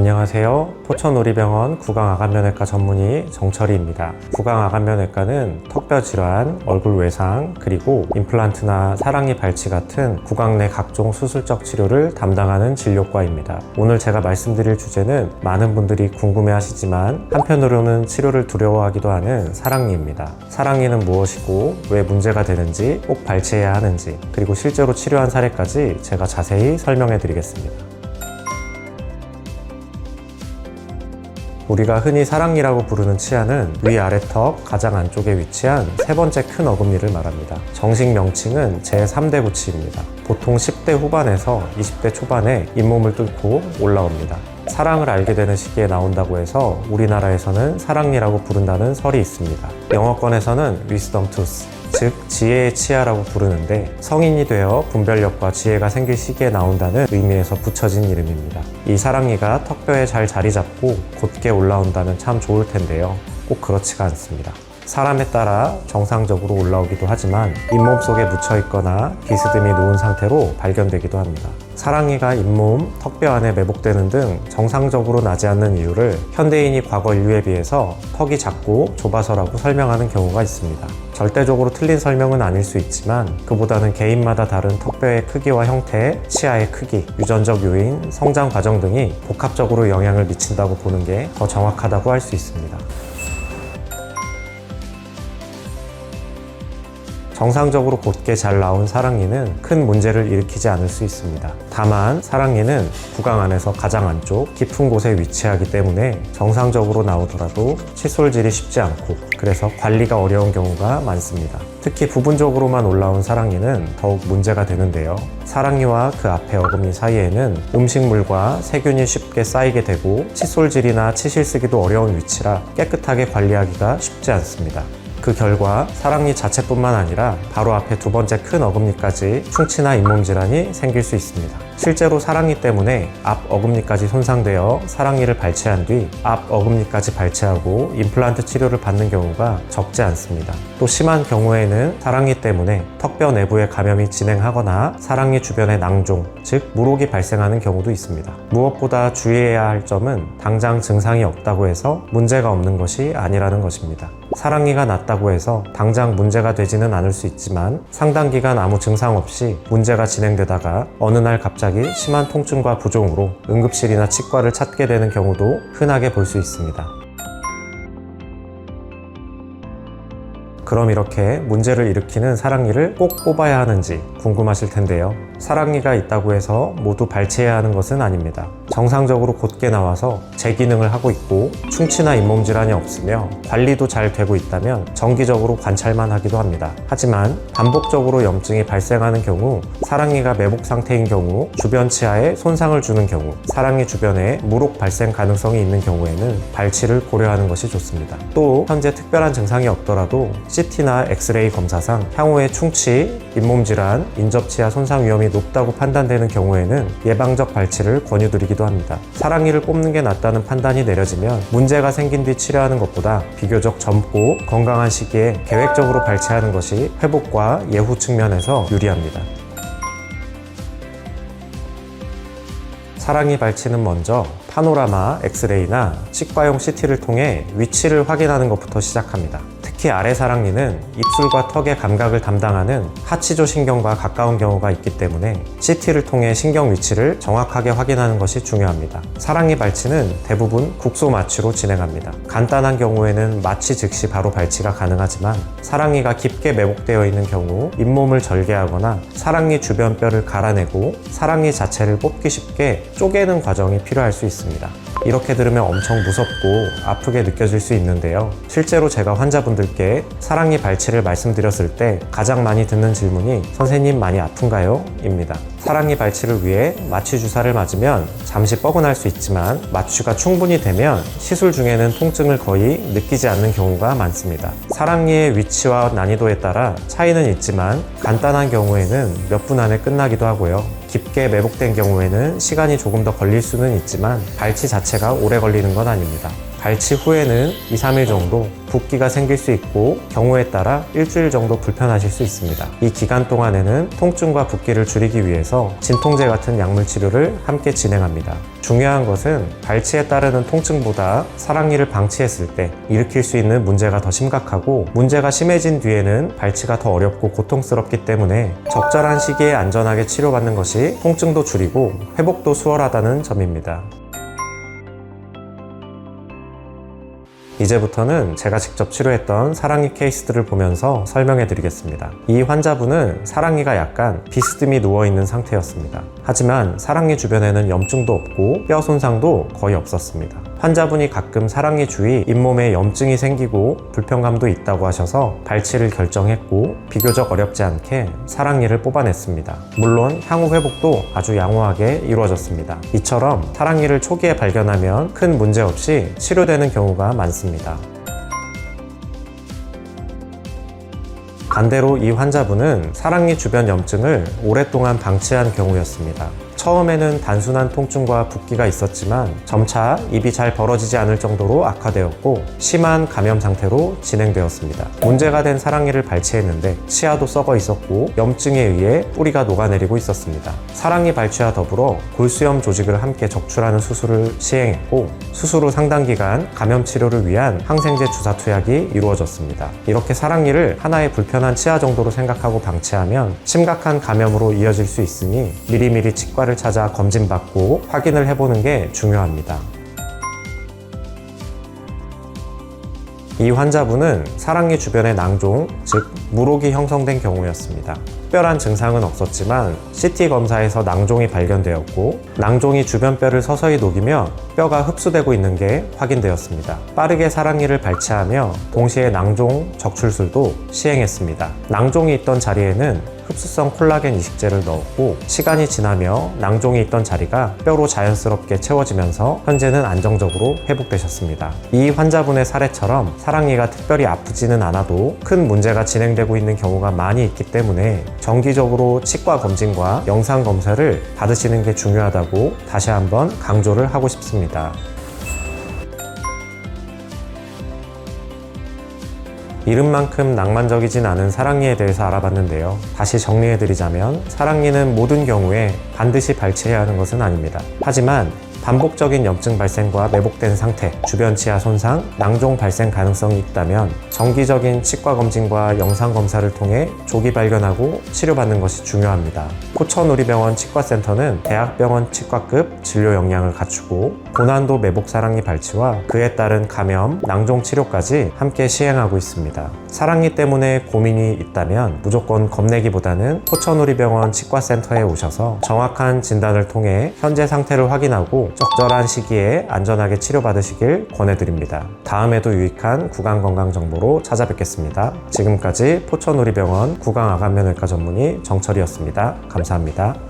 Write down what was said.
안녕하세요. 포천우리병원 구강아간면외과 전문의 정철희입니다. 구강아간면외과는 턱뼈질환, 얼굴 외상, 그리고 임플란트나 사랑니 발치 같은 구강 내 각종 수술적 치료를 담당하는 진료과입니다. 오늘 제가 말씀드릴 주제는 많은 분들이 궁금해하시지만 한편으로는 치료를 두려워하기도 하는 사랑니입니다. 사랑니는 무엇이고 왜 문제가 되는지, 꼭 발치해야 하는지, 그리고 실제로 치료한 사례까지 제가 자세히 설명해 드리겠습니다. 우리가 흔히 사랑니라고 부르는 치아는 위아래턱 가장 안쪽에 위치한 세 번째 큰 어금니를 말합니다. 정식 명칭은 제3대 구치입니다. 보통 10대 후반에서 20대 초반에 잇몸을 뚫고 올라옵니다. 사랑을 알게 되는 시기에 나온다고 해서 우리나라에서는 사랑니라고 부른다는 설이 있습니다. 영어권에서는 위스덤 투스, 즉 지혜의 치아라고 부르는데 성인이 되어 분별력과 지혜가 생길 시기에 나온다는 의미에서 붙여진 이름입니다. 이 사랑니가 턱뼈에 잘 자리 잡고 곧게 올라온다면 참 좋을 텐데요. 꼭 그렇지가 않습니다. 사람에 따라 정상적으로 올라오기도 하지만 잇몸 속에 묻혀 있거나 비스듬히 놓은 상태로 발견되기도 합니다. 사랑니가 잇몸, 턱뼈 안에 매복되는 등 정상적으로 나지 않는 이유를 현대인이 과거 인류에 비해서 턱이 작고 좁아서라고 설명하는 경우가 있습니다. 절대적으로 틀린 설명은 아닐 수 있지만 그보다는 개인마다 다른 턱뼈의 크기와 형태, 치아의 크기, 유전적 요인, 성장 과정 등이 복합적으로 영향을 미친다고 보는 게 더 정확하다고 할 수 있습니다. 정상적으로 곧게 잘 나온 사랑니는 큰 문제를 일으키지 않을 수 있습니다. 다만 사랑니는 구강 안에서 가장 안쪽 깊은 곳에 위치하기 때문에 정상적으로 나오더라도 칫솔질이 쉽지 않고 그래서 관리가 어려운 경우가 많습니다. 특히 부분적으로만 올라온 사랑니는 더욱 문제가 되는데요. 사랑니와 그 앞의 어금니 사이에는 음식물과 세균이 쉽게 쌓이게 되고 칫솔질이나 치실 쓰기도 어려운 위치라 깨끗하게 관리하기가 쉽지 않습니다. 그 결과 사랑니 자체뿐만 아니라 바로 앞에 두 번째 큰 어금니까지 충치나 잇몸 질환이 생길 수 있습니다. 실제로 사랑니 때문에 앞 어금니까지 손상되어 사랑니를 발치한 뒤 앞 어금니까지 발치하고 임플란트 치료를 받는 경우가 적지 않습니다. 또 심한 경우에는 사랑니 때문에 턱뼈 내부에 감염이 진행하거나 사랑니 주변에 낭종, 즉 물혹이 발생하는 경우도 있습니다. 무엇보다 주의해야 할 점은 당장 증상이 없다고 해서 문제가 없는 것이 아니라는 것입니다. 사랑니가 났다고 해서 당장 문제가 되지는 않을 수 있지만 상당 기간 아무 증상 없이 문제가 진행되다가 어느 날 갑자기 심한 통증과 부종으로 응급실이나 치과를 찾게 되는 경우도 흔하게 볼 수 있습니다. 그럼 이렇게 문제를 일으키는 사랑니를 꼭 뽑아야 하는지 궁금하실 텐데요. 사랑니가 있다고 해서 모두 발치해야 하는 것은 아닙니다. 정상적으로 곧게 나와서 제 기능을 하고 있고 충치나 잇몸 질환이 없으며 관리도 잘 되고 있다면 정기적으로 관찰만 하기도 합니다. 하지만 반복적으로 염증이 발생하는 경우, 사랑니가 매복 상태인 경우, 주변 치아에 손상을 주는 경우, 사랑니 주변에 물혹 발생 가능성이 있는 경우에는 발치를 고려하는 것이 좋습니다. 또 현재 특별한 증상이 없더라도 CT나 엑스레이 검사상 향후에 충치, 잇몸 질환, 인접치아 손상 위험이 높다고 판단되는 경우에는 예방적 발치를 권유드리기도 합니다. 사랑니를 뽑는 게 낫다는 판단이 내려지면 문제가 생긴 뒤 치료하는 것보다 비교적 젊고 건강한 시기에 계획적으로 발치하는 것이 회복과 예후 측면에서 유리합니다. 사랑니 발치는 먼저 파노라마, 엑스레이나 치과용 CT를 통해 위치를 확인하는 것부터 시작합니다. 특히 아래 사랑니는 입술과 턱의 감각을 담당하는 하치조 신경과 가까운 경우가 있기 때문에 CT를 통해 신경 위치를 정확하게 확인하는 것이 중요합니다. 사랑니 발치는 대부분 국소 마취로 진행합니다. 간단한 경우에는 마취 즉시 바로 발치가 가능하지만 사랑니가 깊게 매복되어 있는 경우 잇몸을 절개하거나 사랑니 주변 뼈를 갈아내고 사랑니 자체를 뽑기 쉽게 쪼개는 과정이 필요할 수 있습니다. 이렇게 들으면 엄청 무섭고 아프게 느껴질 수 있는데요. 실제로 제가 환자분들께 사랑니 발치를 말씀드렸을 때 가장 많이 듣는 질문이 "선생님 많이 아픈가요?" 입니다. 사랑니 발치를 위해 마취 주사를 맞으면 잠시 뻐근할 수 있지만 마취가 충분히 되면 시술 중에는 통증을 거의 느끼지 않는 경우가 많습니다. 사랑니의 위치와 난이도에 따라 차이는 있지만 간단한 경우에는 몇 분 안에 끝나기도 하고요. 깊게 매복된 경우에는 시간이 조금 더 걸릴 수는 있지만 발치 자체가 오래 걸리는 건 아닙니다. 발치 후에는 2, 3일 정도 붓기가 생길 수 있고 경우에 따라 일주일 정도 불편하실 수 있습니다. 이 기간 동안에는 통증과 붓기를 줄이기 위해서 진통제 같은 약물 치료를 함께 진행합니다. 중요한 것은 발치에 따르는 통증보다 사랑니를 방치했을 때 일으킬 수 있는 문제가 더 심각하고 문제가 심해진 뒤에는 발치가 더 어렵고 고통스럽기 때문에 적절한 시기에 안전하게 치료받는 것이 통증도 줄이고 회복도 수월하다는 점입니다. 이제부터는 제가 직접 치료했던 사랑니 케이스들을 보면서 설명해 드리겠습니다. 이 환자분은 사랑니가 약간 비스듬히 누워있는 상태였습니다. 하지만 사랑니 주변에는 염증도 없고 뼈 손상도 거의 없었습니다. 환자분이 가끔 사랑니 주위 잇몸에 염증이 생기고 불편감도 있다고 하셔서 발치를 결정했고 비교적 어렵지 않게 사랑니를 뽑아냈습니다. 물론 향후 회복도 아주 양호하게 이루어졌습니다. 이처럼 사랑니를 초기에 발견하면 큰 문제 없이 치료되는 경우가 많습니다. 반대로 이 환자분은 사랑니 주변 염증을 오랫동안 방치한 경우였습니다. 처음에는 단순한 통증과 붓기가 있었지만 점차 입이 잘 벌어지지 않을 정도로 악화되었고 심한 감염 상태로 진행되었습니다. 문제가 된 사랑니를 발치했는데 치아도 썩어 있었고 염증에 의해 뿌리가 녹아내리고 있었습니다. 사랑니 발치와 더불어 골수염 조직을 함께 적출하는 수술을 시행했고 수술 후 상당 기간 감염 치료를 위한 항생제 주사 투약이 이루어졌습니다. 이렇게 사랑니를 하나의 불편한 치아 정도로 생각하고 방치하면 심각한 감염으로 이어질 수 있으니 미리미리 치과를 찾아 검진받고 확인을 해보는 게 중요합니다. 이 환자분은 사랑니 주변에 낭종, 즉 물혹이 형성된 경우였습니다. 특별한 증상은 없었지만 CT 검사에서 낭종이 발견되었고 낭종이 주변 뼈를 서서히 녹이며 뼈가 흡수되고 있는 게 확인되었습니다. 빠르게 사랑니를 발치하며 동시에 낭종 적출술도 시행했습니다. 낭종이 있던 자리에는 흡수성 콜라겐 이식제를 넣었고 시간이 지나며 낭종이 있던 자리가 뼈로 자연스럽게 채워지면서 현재는 안정적으로 회복되셨습니다. 이 환자분의 사례처럼 사랑니가 특별히 아프지는 않아도 큰 문제가 진행되고 있는 경우가 많이 있기 때문에 정기적으로 치과 검진과 영상 검사를 받으시는 게 중요하다고 다시 한번 강조를 하고 싶습니다. 이름만큼 낭만적이진 않은 사랑니에 대해서 알아봤는데요. 다시 정리해드리자면 사랑니는 모든 경우에 반드시 발치해야 하는 것은 아닙니다. 하지만 반복적인 염증 발생과 매복된 상태, 주변 치아 손상, 낭종 발생 가능성이 있다면 정기적인 치과 검진과 영상 검사를 통해 조기 발견하고 치료받는 것이 중요합니다. 포천우리병원 치과센터는 대학병원 치과급 진료 역량을 갖추고 고난도 매복 사랑니 발치와 그에 따른 감염, 낭종 치료까지 함께 시행하고 있습니다. 사랑니 때문에 고민이 있다면 무조건 겁내기보다는 포천우리병원 치과센터에 오셔서 정확한 진단을 통해 현재 상태를 확인하고 적절한 시기에 안전하게 치료받으시길 권해드립니다. 다음에도 유익한 구강건강 정보로 찾아뵙겠습니다. 지금까지 포천우리병원 구강아간면외과 전문의 정철이었습니다. 감사합니다.